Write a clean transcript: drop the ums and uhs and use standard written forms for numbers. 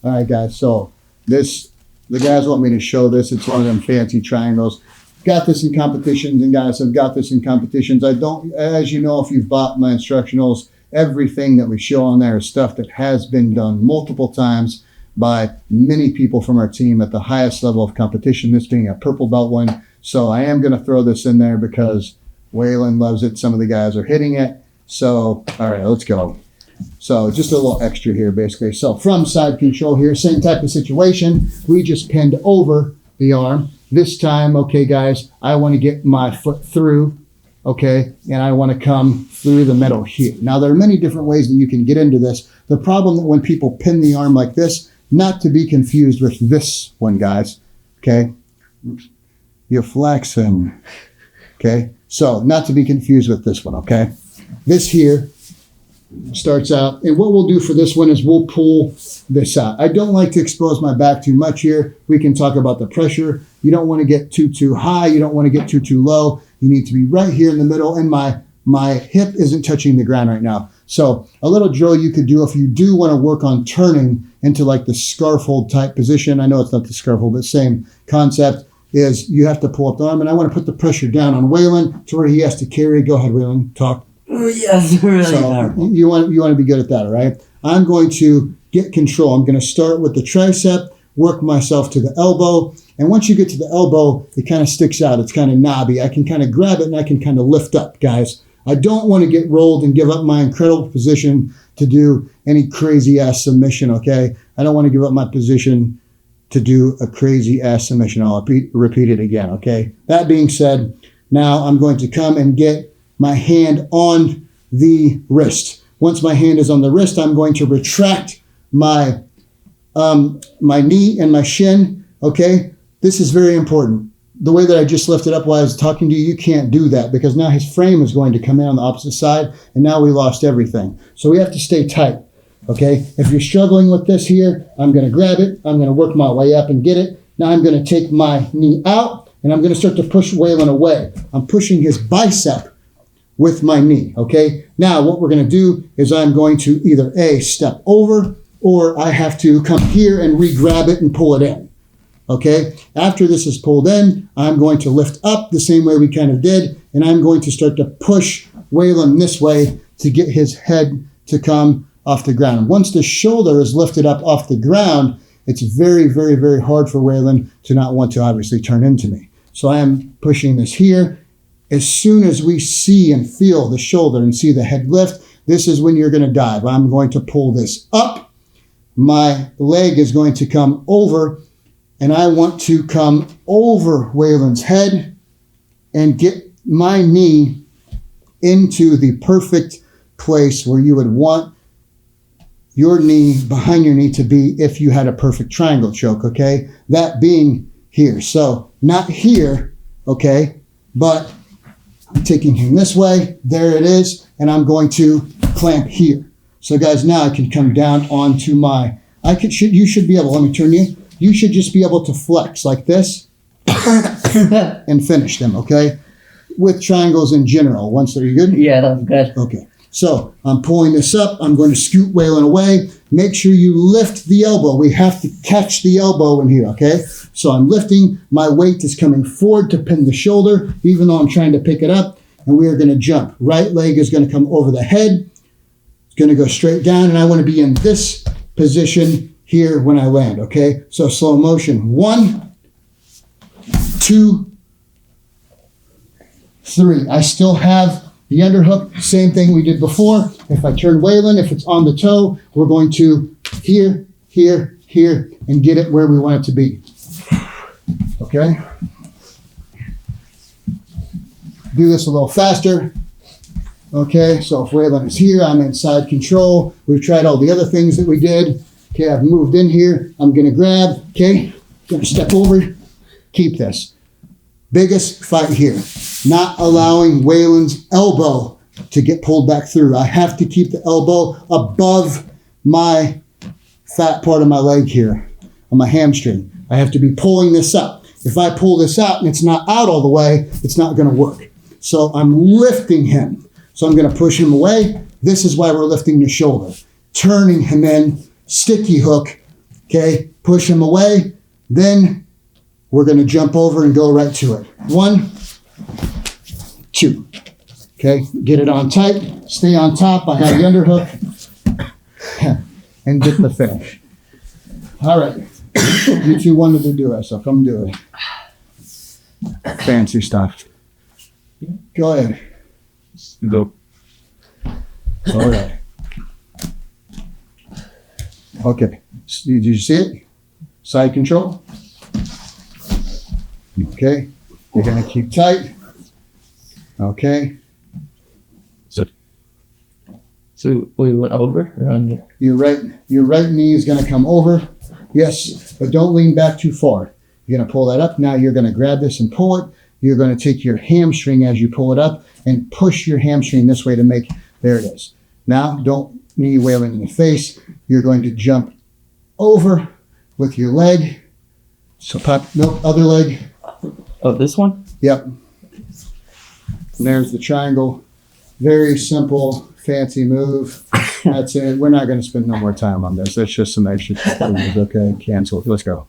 All right, guys. So the guys want me to show this. It's one of them fancy triangles. Got this in competitions, and guys, I've got this in competitions. As you know, if you've bought my instructionals, everything that we show on there is stuff that has been done multiple times by many people from our team at the highest level of competition, this being a purple belt one. So I am going to throw this in there because Waylon loves it. Some of the guys are hitting it. So, all right, let's go. So just a little extra here, basically. So from side control here, same type of situation. We just pinned over the arm. This time, okay, guys, I want to get my foot through, okay, and I want to come through the middle here. Now, there are many different ways that you can get into this. The problem that when people pin the arm like this, not to be confused with this one, guys, okay? You're flexing, okay? So not to be confused with this one, okay? This here starts out, and what we'll do for this one is we'll pull this out. I don't like to expose my back too much here. We can talk about the pressure. You don't want to get too high. You don't want to get too low. You need to be right here in the middle, and my hip isn't touching the ground right now. So a little drill you could do if you do want to work on turning into like the scarf hold type position. I know it's not the scarf hold, but same concept is you have to pull up the arm, and I want to put the pressure down on Waylon to where he has to carry. Go ahead, Waylon, talk. Oh, yes, really powerful. You want to be good at that, all right? I'm going to get control. I'm going to start with the tricep, work myself to the elbow, and once you get to the elbow, it kind of sticks out. It's kind of knobby. I can kind of grab it, and I can kind of lift up, guys. I don't want to get rolled and give up my incredible position to do any crazy-ass submission, okay? I don't want to give up my position to do a crazy-ass submission. I'll repeat it again, okay? That being said, now I'm going to come and get my hand on the wrist. Once my hand is on the wrist, I'm going to retract my knee and my shin, okay? This is very important. The way that I just lifted up while I was talking to you, you can't do that because now his frame is going to come in on the opposite side, and now we lost everything. So we have to stay tight, okay? If you're struggling with this here, I'm going to grab it. I'm going to work my way up and get it. Now I'm going to take my knee out, and I'm going to start to push Waylon away. I'm pushing his bicep with my knee, okay? Now what we're going to do is I'm going to either A, step over, or I have to come here and re-grab it and pull it in, okay? After this is pulled in, I'm going to lift up the same way we kind of did, and I'm going to start to push Waylon this way to get his head to come off the ground. Once the shoulder is lifted up off the ground, it's very, very, very hard for Waylon to not want to obviously turn into me. So I am pushing this here. As soon as we see and feel the shoulder and see the head lift, this is when you're going to dive. I'm going to pull this up. My leg is going to come over, and I want to come over Waylon's head and get my knee into the perfect place where you would want your knee, behind your knee, to be if you had a perfect triangle choke, okay? That being here. So not here, okay, but I'm taking him this way. There it is. And I'm going to clamp here. So guys, now I can come down onto you should be able, let me turn you. You should just be able to flex like this and finish them, okay? With triangles in general. Once they're good? Yeah, that's good. Okay. So I'm pulling this up. I'm going to scoot Waylon away. Make sure you lift the elbow. We have to catch the elbow in here, okay? So I'm lifting. My weight is coming forward to pin the shoulder, even though I'm trying to pick it up. And we are going to jump. Right leg is going to come over the head. It's going to go straight down. And I want to be in this position here when I land, okay? So slow motion. 1, 2, 3. I still have the underhook, same thing we did before. If I turn Waylon, if it's on the toe, we're going to here, here, here, and get it where we want it to be. Okay? Do this a little faster. Okay, so if Waylon is here, I'm in side control. We've tried all the other things that we did. Okay, I've moved in here. I'm going to grab. Okay, going to step over. Keep this. Biggest fight here. Not allowing Waylon's elbow to get pulled back through. I have to keep the elbow above my fat part of my leg here, on my hamstring. I have to be pulling this up. If I pull this out and it's not out all the way, it's not going to work. So I'm lifting him. So I'm going to push him away. This is why we're lifting the shoulder. Turning him in, sticky hook, Okay, push him away. Then we're going to jump over and go right to it. 1, 2. Okay, get it on tight. Stay on top. I have the underhook. And get the finish. All right. You two wanted to do it, so come do it. Fancy stuff. Go ahead. Go. All right. Okay. Did you see it? Side control. Okay. You're going to keep tight. Okay. So we went over or under? Your right knee is going to come over. Yes, but don't lean back too far. You're going to pull that up. Now you're going to grab this and pull it. You're going to take your hamstring as you pull it up and push your hamstring this way to make, there it is. Now don't knee wailing in the face. You're going to jump over with your leg. So pop, no, other leg. Oh, this one? Yep. And there's the triangle. Very simple, fancy move. That's it. We're not going to spend no more time on this. That's just some extra moves. Okay, cancel. Let's go.